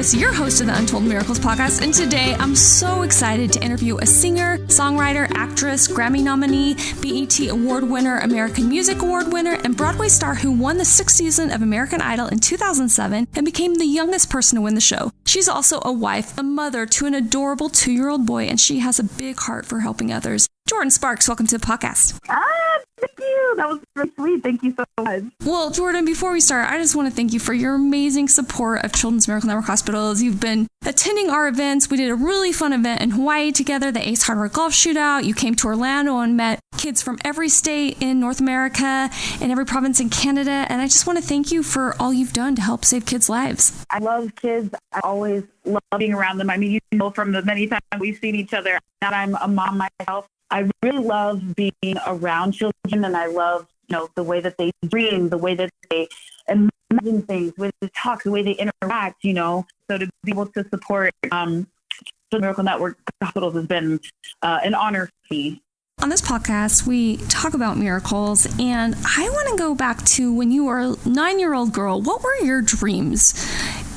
Davis, your host of the Untold Miracles podcast, and today I'm so excited to interview a singer, songwriter, actress, Grammy-nominee, BET Award winner, American Music Award winner, and Broadway star who won the 6th season of American Idol in 2007 and became the youngest person to win the show. She's also a wife, a mother to an adorable 2-year-old boy, and she has a big heart for helping others. Jordin Sparks, welcome to the podcast. Thank you. That was really sweet. Thank you so much. Well, Jordin, before we start, I just want to thank you for your amazing support of Children's Miracle Network Hospitals. You've been attending our events. We did a really fun event in Hawaii together, the Ace Hardware Golf Shootout. You came to Orlando and met kids from every state in North America and every province in Canada. And I just want to thank you for all you've done to help save kids' lives. I love kids. I always love being around them. I mean, you know from the many times we've seen each other that I'm a mom myself. I really love being around children, and I love, the way that they dream, the way that they imagine things, the way they talk, the way they interact, So to be able to support Children's Miracle Network Hospitals has been an honor for me. On this podcast, we talk about miracles, and I want to go back to when you were a 9-year-old girl. What were your dreams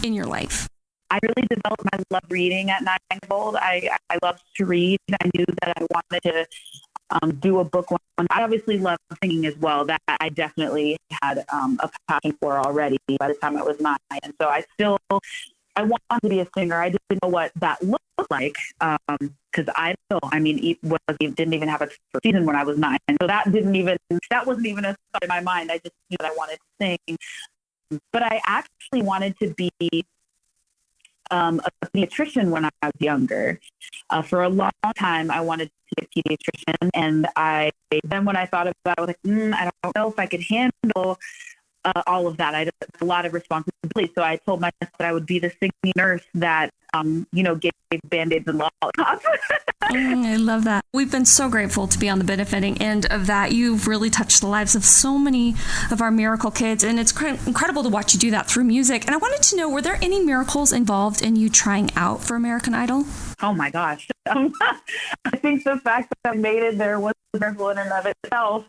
in your life? I really developed my love reading at 9 years old. I loved to read. I knew that I wanted to do a book one. I obviously loved singing as well. That I definitely had a passion for already by the time I was 9. And so I wanted to be a singer. I didn't know what that looked like because it didn't even have a first season when I was 9. So that wasn't even a thought in my mind. I just knew that I wanted to sing. But I actually wanted to be a pediatrician when I was younger. For a long time, I wanted to be a pediatrician, and then when I thought about it, I was like, I don't know if I could handle all of that. I had a lot of responsibility, so I told myself that I would be the singing nurse that gave Band-Aids and lollipops. I love that. We've been so grateful to be on the benefiting end of that. You've really touched the lives of so many of our miracle kids, and it's incredible to watch you do that through music. And I wanted to know, were there any miracles involved in you trying out for American Idol? Oh my gosh. I think the fact that I made it there was a miracle in and of itself.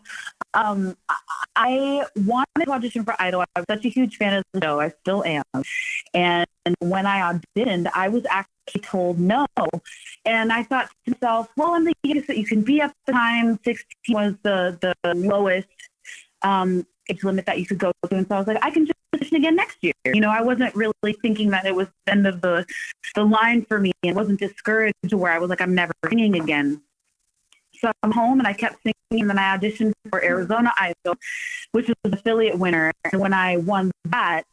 I wanted to audition for Idol. I was such a huge fan of the show. I still am. And when I auditioned, I was actually told no. And I thought to myself, well, I'm the youngest that you can be at the time. 16 was the lowest age limit that you could go to. And so I was like, I can just audition again next year. I wasn't really thinking that it was the end of the line for me. It wasn't discouraged to where I was like, I'm never singing again. So I'm home and I kept singing, and then I auditioned for Arizona Idol, which was an affiliate winner. And when I won that,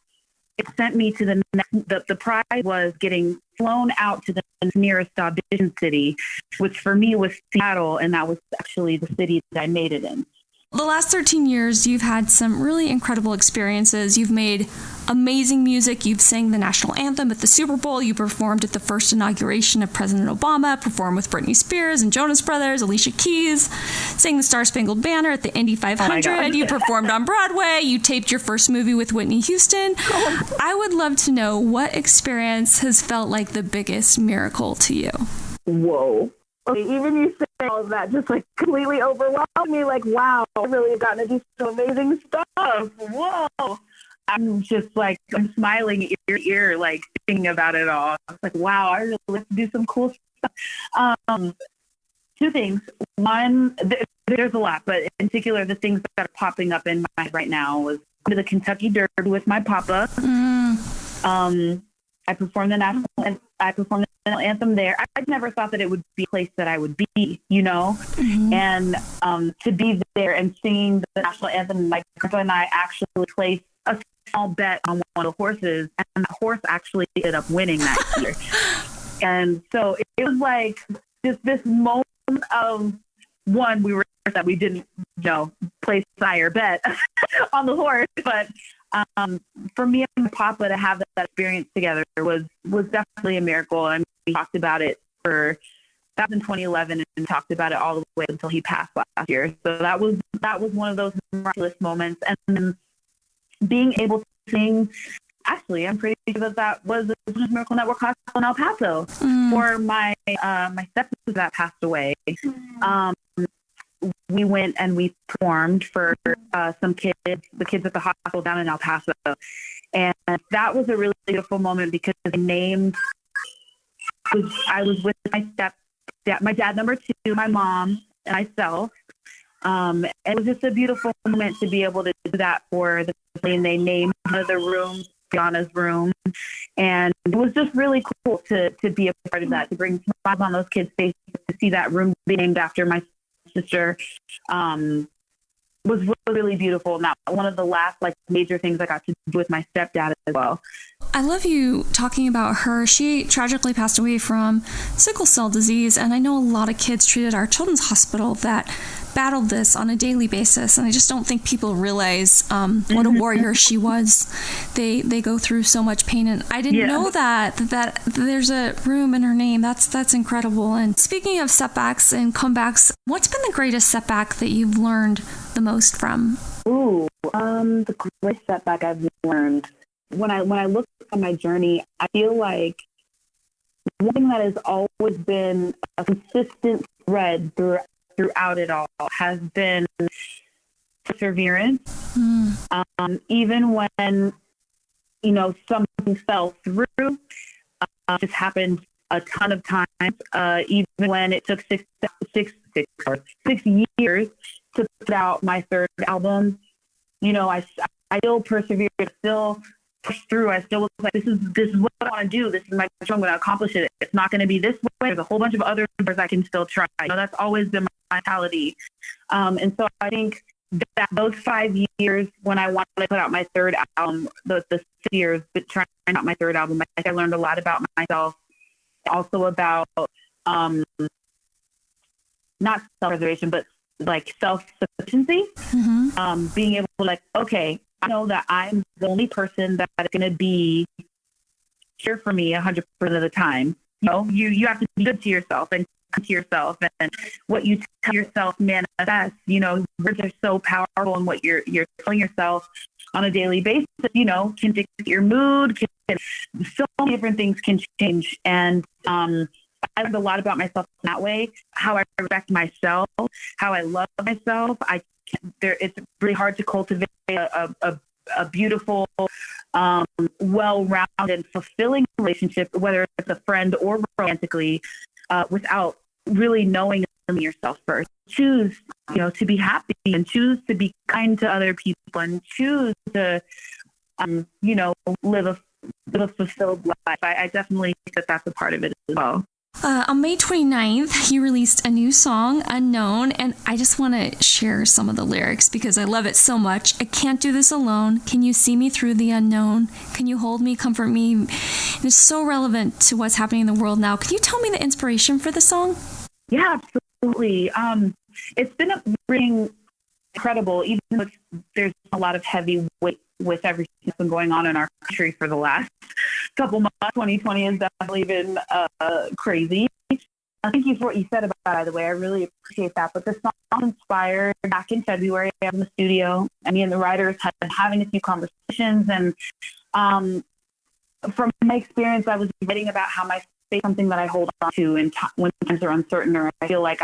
it sent me to the prize was getting flown out to the nearest audition city, which for me was Seattle, and that was actually the city that I made it in. The last 13 years, you've had some really incredible experiences. You've made amazing music. You've sang the national anthem at the Super Bowl. You performed at the first inauguration of President Obama, performed with Britney Spears and Jonas Brothers, Alicia Keys, sang the Star-Spangled Banner at the Indy 500. You performed on Broadway. You taped your first movie with Whitney Houston. I would love to know what experience has felt like the biggest miracle to you. Whoa. Even you say all of that just completely overwhelmed me. Wow, I really have gotten to do some amazing stuff. Whoa. I'm just I'm smiling ear to ear, thinking about it all. It's wow, I really like to do some cool stuff. Two things. One, there's a lot, but in particular, the things that are popping up in my head right now was the Kentucky Derby with my papa. I performed the national anthem there. I never thought that it would be a place that I would be, Mm-hmm. And to be there and singing the national anthem, my grandpa and I actually placed a small bet on one of the horses, and the horse actually ended up winning that year. And so it was just this moment of, one, we were that we didn't, place a higher bet on the horse, but for me and my papa to have that experience together was definitely a miracle. And we talked about it that was in 2011 and talked about it all the way until he passed last year. So that was one of those miraculous moments. And then being able to sing, actually, I'm pretty sure that was the Miracle Network Hospital in El Paso for my stepsister that passed away. We went and we performed for some kids, the kids at the hospital down in El Paso. And that was a really beautiful moment because I was with my dad number two, my mom, and myself. It was just a beautiful moment to be able to do that for the family. And they named one of the rooms Brianna's room. And it was just really cool to be a part of that, to bring smiles on those kids' faces, to see that room be named after my sister. Was really beautiful. And that one of the last major things I got to do with my stepdad as well. I love you talking about her. She tragically passed away from sickle cell disease, and I know a lot of kids treated at our children's hospital that battled this on a daily basis, and I just don't think people realize what a warrior she was. They go through so much pain, and I didn't know that there's a room in her name. That's incredible. And speaking of setbacks and comebacks, what's been the greatest setback that you've learned the most from? The greatest setback I've learned. When I look at my journey, I feel like one thing that has always been a consistent thread throughout it all has been perseverance. Even when, something fell through, just happened a ton of times. Even when it took 6 years to put out my third album, I still persevered, still pushed through. I still was like, this is what I want to do. This is my show. I'm going to accomplish it. It's not going to be this way. There's a whole bunch of other doors I can still try. That's always been my mentality. And so I think that those 5 years when I wanted to put out my third album, the 6 years trying out my third album, I learned a lot about myself, also about not self-preservation, but self-sufficiency. Being able to okay, I know that I'm the only person that is going to be here for me 100% of the time. You have to be good to yourself and kind to yourself, and what you tell yourself manifests. Words are so powerful, and what you're telling yourself on a daily basis, can dictate your mood. So many different things can change, and I learned a lot about myself in that way. How I respect myself, how I love myself. It's really hard to cultivate a beautiful, well-rounded, fulfilling relationship, whether it's a friend or romantically, without really knowing yourself first. Choose, to be happy, and choose to be kind to other people, and choose to, live a fulfilled life. I definitely think that that's a part of it as well. On May 29th, you released a new song, Unknown, and I just want to share some of the lyrics because I love it so much. I can't do this alone. Can you see me through the unknown? Can you hold me, comfort me? And it's so relevant to what's happening in the world now. Can you tell me the inspiration for the song? Yeah, absolutely. It's been really incredible, even though there's a lot of heavy weight with everything that's been going on in our country for the last couple months. 2020 has definitely been crazy. Thank you for what you said about it, by the way. I really appreciate that. But the song was inspired back in February. I was in the studio. Me and the writers had been having a few conversations. And from my experience, I was writing about how my faith is something that I hold on to when times are uncertain, or I feel like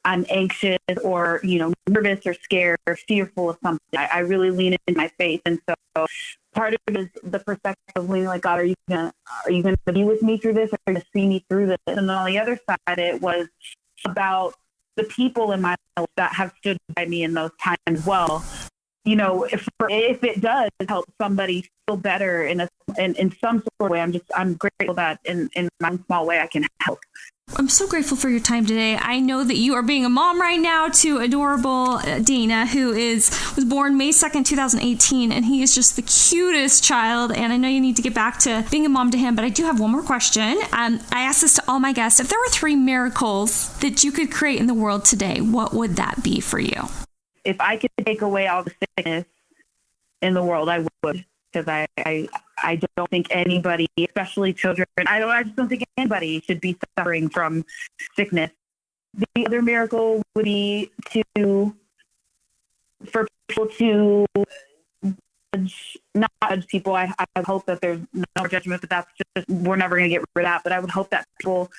I'm anxious or, nervous or scared or fearful of something. I really lean into my faith. And so part of it is the perspective of leaning like, God, are you gonna be with me through this? Or are you gonna see me through this? And then on the other side, it was about the people in my life that have stood by me in those times as well. If it does help somebody feel better in some sort of way, I'm grateful that in my small way I can help. I'm so grateful for your time today. I know that you are being a mom right now to adorable Dana, who was born May 2nd, 2018, and he is just the cutest child, and I know you need to get back to being a mom to him, but I do have one more question. I ask this to all my guests. If there were 3 miracles that you could create in the world today, what would that be for you? If I could take away all the sickness in the world, I would, because I don't think anybody, especially children, I just don't think anybody should be suffering from sickness. The other miracle would be for people to not judge people. I hope that there's no judgment, but that's just, we're never going to get rid of that. But I would hope that people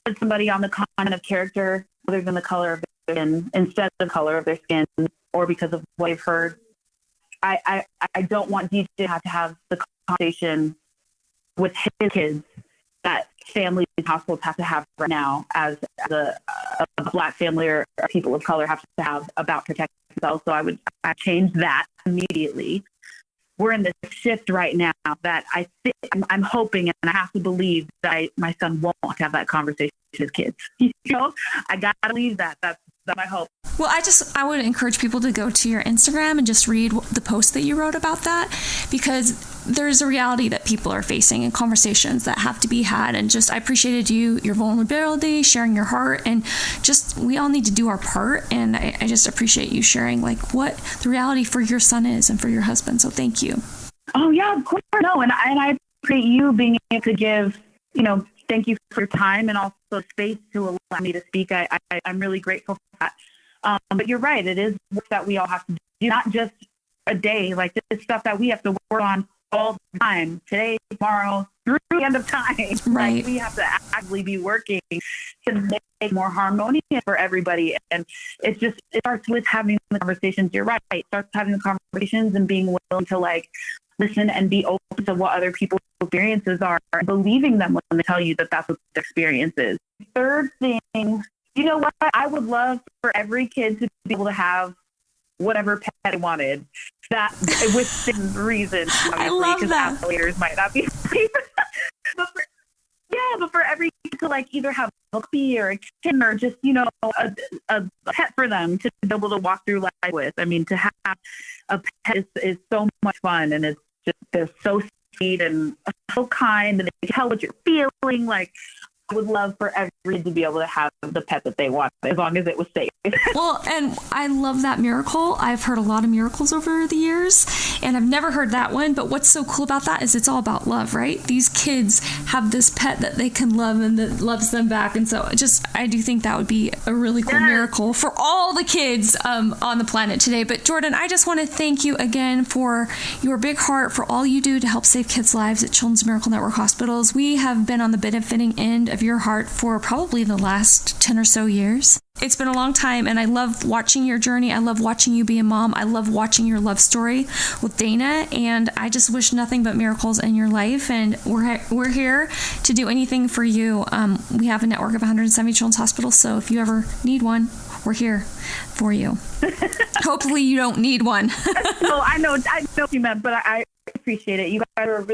judge somebody on the kind of character other than the color of their skin, instead of the color of their skin, or because of what they've heard. I don't want DJ to have the conversation with his kids that families and households have to have right now as a Black family or people of color have to have about protecting themselves. So I change that immediately. We're in this shift right now that I'm hoping, and I have to believe that my son won't have that conversation with his kids. I got to believe that. That's my hope. Well, I would encourage people to go to your Instagram and just read the post that you wrote about that, because there's a reality that people are facing and conversations that have to be had. And just, I appreciated your vulnerability, sharing your heart, and just, we all need to do our part. And I just appreciate you sharing like what the reality for your son is and for your husband. So thank you. Oh yeah, of course. No, and I appreciate you being able to give, thank you for your time and also space to allow me to speak. I'm really grateful for that. But you're right. It is work that we all have to do, not just a day. Like, this is stuff that we have to work on all the time, today, tomorrow, through the end of time. Right. Like, we have to actively be working to make it more harmonious for everybody. And it starts with having the conversations. You're right. It starts having the conversations and being willing to listen and be open to what other people's experiences are, and believing them when they tell you that that's what their experience is. Third thing, you know what? I would love for every kid to be able to have whatever pet they wanted, that within reason. I love that. Leaders might not be safe. but for every kid to either have a puppy or a kitten or just a pet for them to be able to walk through life with. I mean, to have a pet is so much fun, and it's just, they're so sweet and so kind, and they can tell what you're feeling. I would love for everyone to be able to have the pet that they want, as long as it was safe. Well, and I love that miracle. I've heard a lot of miracles over the years, and I've never heard that one. But what's so cool about that is it's all about love, right? These kids have this pet that they can love and that loves them back. And so I do think that would be a really cool miracle for all the kids on the planet today. But Jordin, I just want to thank you again for your big heart, for all you do to help save kids' lives at Children's Miracle Network hospitals. We have been on the benefiting end of your heart for probably the last 10 or so years. It's been a long time, and I love watching your journey. I love watching you be a mom. I love watching your love story with Dana, and I just wish nothing but miracles in your life, and we're here to do anything for you. We have a network of 170 children's hospitals, so if you ever need one, we're here for you. Hopefully you don't need one. No, I know what you meant, but I appreciate it. You guys are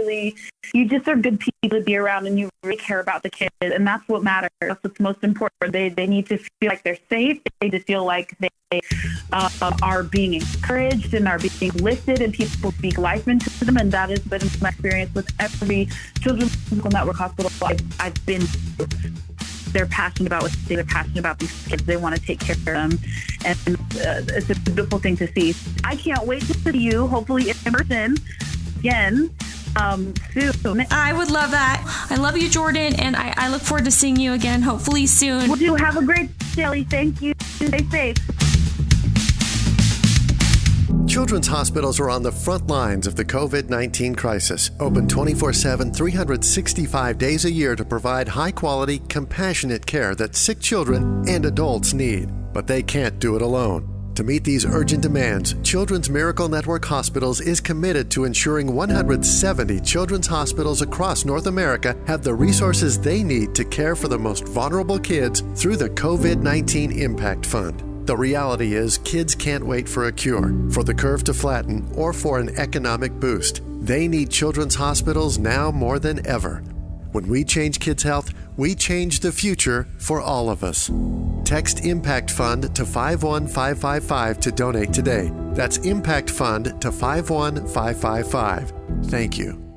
you just are good people to be around, and you really care about the kids, and that's what matters. That's what's most important. They need to feel like they're safe. They need to feel like they are being encouraged and are being lifted, and people speak life into them, and that has been my experience with every Children's Miracle Network hospital I've been to. They're passionate about what they're passionate about these kids. They want to take care of them, and it's a beautiful thing to see. I can't wait to see you, hopefully in person again soon. I would love that. I love you, Jordin, and I look forward to seeing you again, hopefully soon. Will do. Have a great day. Thank you. Stay safe. Children's hospitals are on the front lines of the COVID-19 crisis, open 24/7, 365 days a year to provide high-quality, compassionate care that sick children and adults need. But they can't do it alone. To meet these urgent demands, Children's Miracle Network Hospitals is committed to ensuring 170 children's hospitals across North America have the resources they need to care for the most vulnerable kids through the COVID-19 Impact Fund. The reality is, kids can't wait for a cure, for the curve to flatten, or for an economic boost. They need children's hospitals now more than ever. When we change kids' health, we change the future for all of us. Text Impact Fund to 51555 to donate today. That's Impact Fund to 51555. Thank you.